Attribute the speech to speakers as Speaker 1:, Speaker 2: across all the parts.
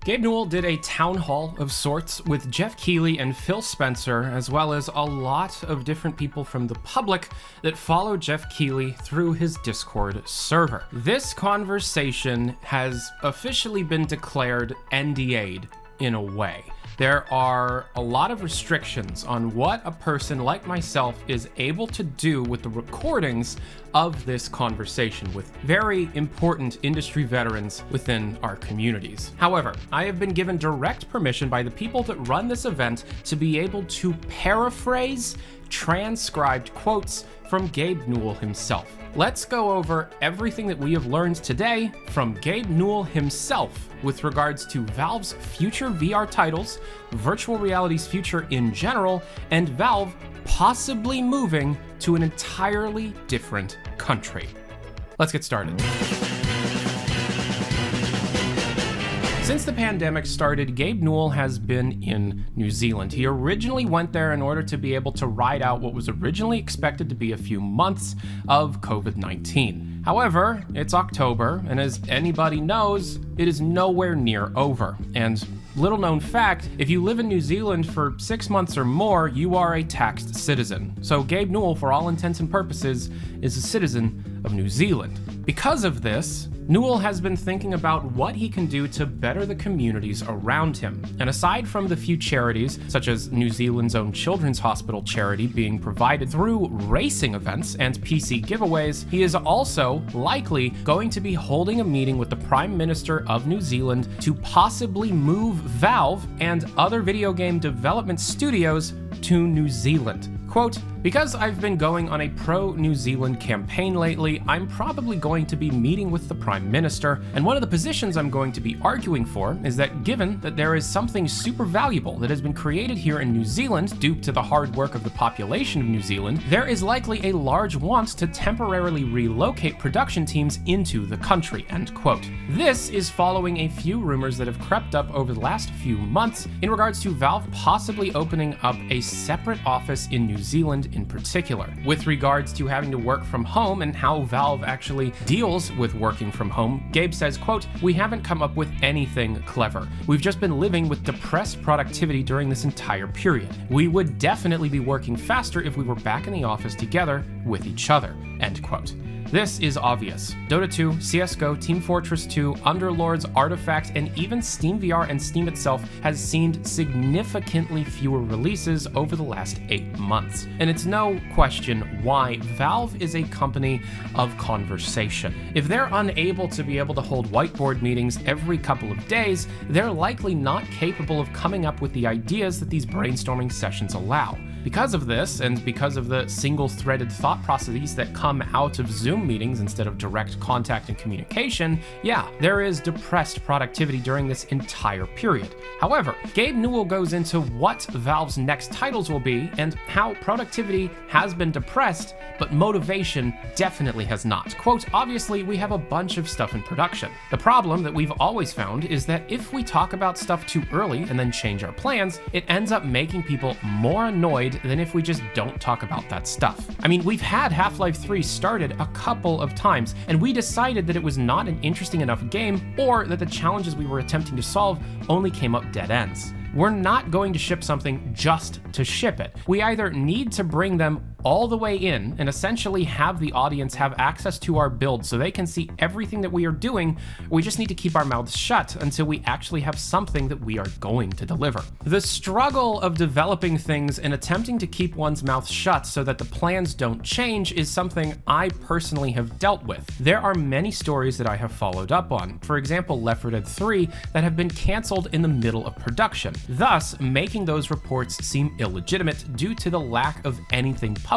Speaker 1: Gabe Newell did a town hall of sorts with Jeff Keighley and Phil Spencer, as well as a lot of different people from the public that follow Jeff Keighley through his Discord server. This conversation has officially been declared NDA'd in a way. There are a lot of restrictions on what a person like myself is able to do with the recordings of this conversation with very important industry veterans within our communities. However, I have been given direct permission by the people that run this event to be able to paraphrase transcribed quotes from Gabe Newell himself. Let's go over everything that we have learned today from Gabe Newell himself with regards to Valve's future VR titles, virtual reality's future in general, and Valve possibly moving to an entirely different country. Let's get started. Since the pandemic started, Gabe Newell has been in New Zealand. He originally went there in order to be able to ride out what was originally expected to be a few months of COVID-19. However, it's October, and as anybody knows, it is nowhere near over. And little known fact, if you live in New Zealand for 6 months or more, you are a taxed citizen. So Gabe Newell, for all intents and purposes, is a citizen of New Zealand. Because of this, Newell has been thinking about what he can do to better the communities around him. And aside from the few charities, such as New Zealand's own Children's Hospital charity being provided through racing events and PC giveaways, he is also likely going to be holding a meeting with the Prime Minister of New Zealand to possibly move Valve and other video game development studios to New Zealand. Quote, "Because I've been going on a pro-New Zealand campaign lately, I'm probably going to be meeting with the Prime Minister, and one of the positions I'm going to be arguing for is that given that there is something super valuable that has been created here in New Zealand due to the hard work of the population of New Zealand, there is likely a large want to temporarily relocate production teams into the country," end quote. This is following a few rumors that have crept up over the last few months in regards to Valve possibly opening up a separate office in New Zealand in particular. With regards to having to work from home and how Valve actually deals with working from home, Gabe says, quote, "We haven't come up with anything clever. We've just been living with depressed productivity during this entire period. We would definitely be working faster if we were back in the office together with each other," end quote. This is obvious. Dota 2, CSGO, Team Fortress 2, Underlords, Artifact, and even Steam VR and Steam itself has seen significantly fewer releases over the last 8 months. And it's no question why Valve is a company of conversation. If they're unable to be able to hold whiteboard meetings every couple of days, they're likely not capable of coming up with the ideas that these brainstorming sessions allow. Because of this, and because of the single-threaded thought processes that come out of Zoom meetings instead of direct contact and communication, yeah, there is depressed productivity during this entire period. However, Gabe Newell goes into what Valve's next titles will be and how productivity has been depressed, but motivation definitely has not. Quote, "Obviously, we have a bunch of stuff in production. The problem that we've always found is that if we talk about stuff too early and then change our plans, it ends up making people more annoyed than if we just don't talk about that stuff. I mean, we've had Half-Life 3 started a couple of times, and we decided that it was not an interesting enough game, or that the challenges we were attempting to solve only came up dead ends. We're not going to ship something just to ship it. We either need to bring them all the way in and essentially have the audience have access to our build so they can see everything that we are doing. We just need to keep our mouths shut until we actually have something that we are going to deliver." The struggle of developing things and attempting to keep one's mouth shut so that the plans don't change is something I personally have dealt with. There are many stories that I have followed up on. For example, Left 4 Dead 3 that have been canceled in the middle of production, thus making those reports seem illegitimate due to the lack of anything public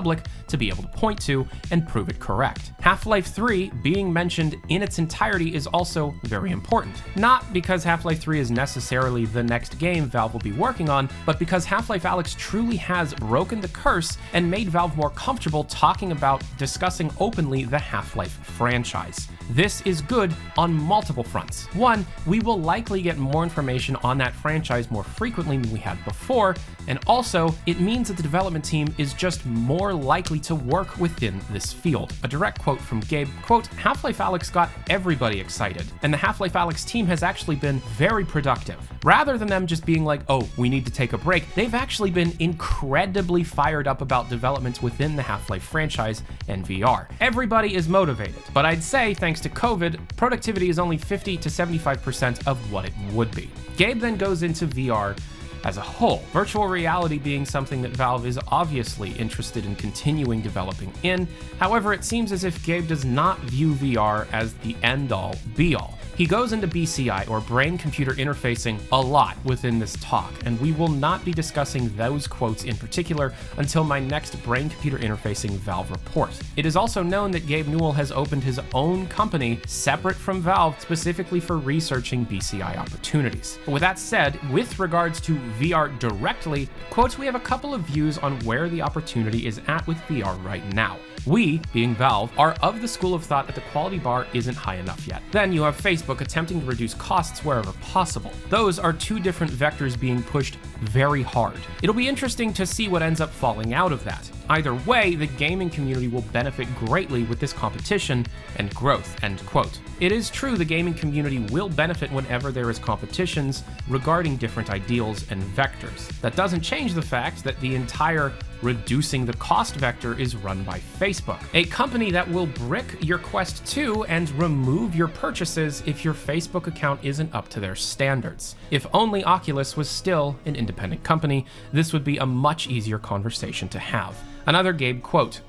Speaker 1: to be able to point to and prove it correct. Half-Life 3 being mentioned in its entirety is also very important. Not because Half-Life 3 is necessarily the next game Valve will be working on, but because Half-Life Alyx truly has broken the curse and made Valve more comfortable talking about discussing openly the Half-Life franchise. This is good on multiple fronts. One, we will likely get more information on that franchise more frequently than we had before, and also, it means that the development team is just more likely to work within this field. A direct quote from Gabe, quote, "Half-Life Alyx got everybody excited, and the Half-Life Alyx team has actually been very productive. Rather than them just being like, oh, we need to take a break, they've actually been incredibly fired up about developments within the Half-Life franchise and VR. Everybody is motivated, but I'd say, thanks to COVID, productivity is only 50 to 75% of what it would be." Gabe then goes into VR as a whole, virtual reality being something that Valve is obviously interested in continuing developing in. However, it seems as if Gabe does not view VR as the end-all, be-all. He goes into BCI, or brain-computer interfacing, a lot within this talk, and we will not be discussing those quotes in particular until my next brain-computer interfacing Valve report. It is also known that Gabe Newell has opened his own company separate from Valve specifically for researching BCI opportunities. But with that said, with regards to VR directly, quotes, "We have a couple of views on where the opportunity is at with VR right now. We, being Valve, are of the school of thought that the quality bar isn't high enough yet. Then you have Facebook attempting to reduce costs wherever possible. Those are two different vectors being pushed very hard. It'll be interesting to see what ends up falling out of that. Either way, the gaming community will benefit greatly with this competition and growth," end quote. It is true the gaming community will benefit whenever there is competitions regarding different ideals and vectors. That doesn't change the fact that the entire reducing the cost vector is run by Facebook, a company that will brick your Quest 2 and remove your purchases if your Facebook account isn't up to their standards. If only Oculus was still an independent company, this would be a much easier conversation to have. Another Gabe quote,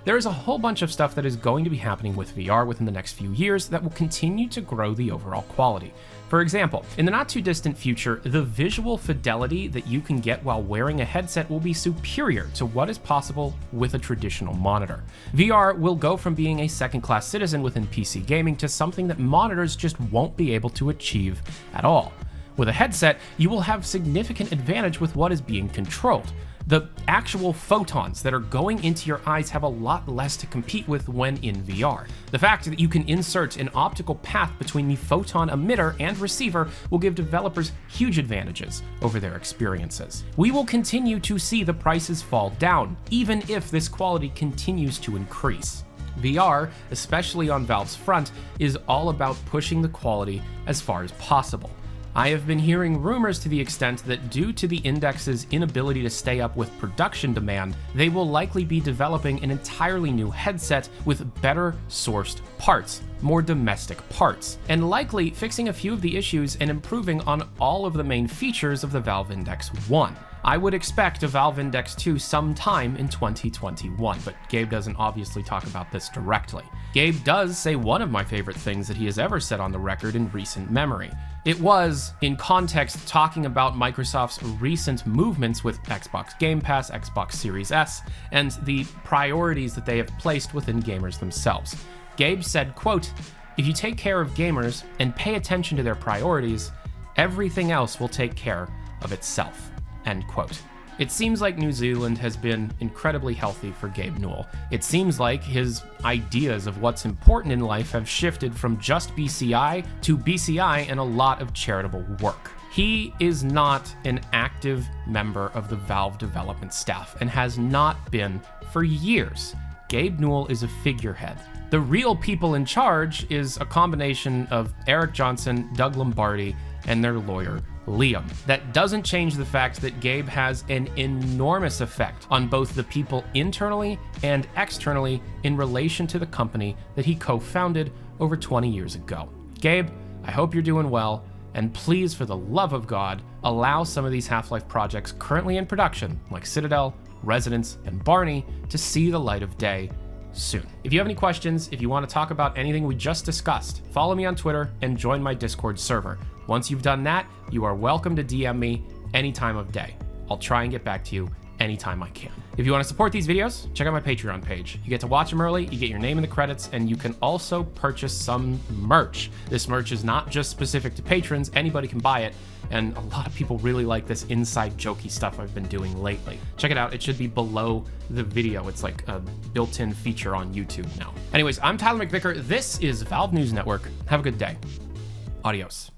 Speaker 1: "There is a whole bunch of stuff that is going to be happening with VR within the next few years that will continue to grow the overall quality. For example, in the not too distant future, the visual fidelity that you can get while wearing a headset will be superior to what is possible with a traditional monitor. VR will go from being a second-class citizen within PC gaming to something that monitors just won't be able to achieve at all. With a headset, you will have significant advantage with what is being controlled. The actual photons that are going into your eyes have a lot less to compete with when in VR. The fact that you can insert an optical path between the photon emitter and receiver will give developers huge advantages over their experiences. We will continue to see the prices fall down, even if this quality continues to increase. VR, especially on Valve's front, is all about pushing the quality as far as possible. I have been hearing rumors to the extent that due to the Index's inability to stay up with production demand, they will likely be developing an entirely new headset with better sourced parts, more domestic parts, and likely fixing a few of the issues and improving on all of the main features of the Valve Index 1. I would expect a Valve Index 2 sometime in 2021, but Gabe doesn't obviously talk about this directly. Gabe does say one of my favorite things that he has ever said on the record in recent memory. It was, in context, talking about Microsoft's recent movements with Xbox Game Pass, Xbox Series S, and the priorities that they have placed within gamers themselves. Gabe said, quote, "If you take care of gamers and pay attention to their priorities, everything else will take care of itself," end quote. It seems like New Zealand has been incredibly healthy for Gabe Newell. It seems like his ideas of what's important in life have shifted from just BCI to BCI and a lot of charitable work. He is not an active member of the Valve development staff and has not been for years. Gabe Newell is a figurehead. The real people in charge is a combination of Eric Johnson, Doug Lombardi, and their lawyer, Liam. That doesn't change the fact that Gabe has an enormous effect on both the people internally and externally in relation to the company that he co-founded over 20 years ago. Gabe, I hope you're doing well, and please, for the love of God, allow some of these Half-Life projects currently in production, like Citadel, Resonance, and Barney, to see the light of day soon. If you have any questions, if you want to talk about anything we just discussed, follow me on Twitter and join my Discord server. Once you've done that, you are welcome to DM me any time of day. I'll try and get back to you anytime I can. If you want to support these videos, check out my Patreon page. You get to watch them early, you get your name in the credits, and you can also purchase some merch. This merch is not just specific to patrons, anybody can buy it, and a lot of people really like this inside jokey stuff I've been doing lately. Check it out, it should be below the video. It's like a built-in feature on YouTube now. Anyways, I'm Tyler McVicker, this is Valve News Network. Have a good day. Adios.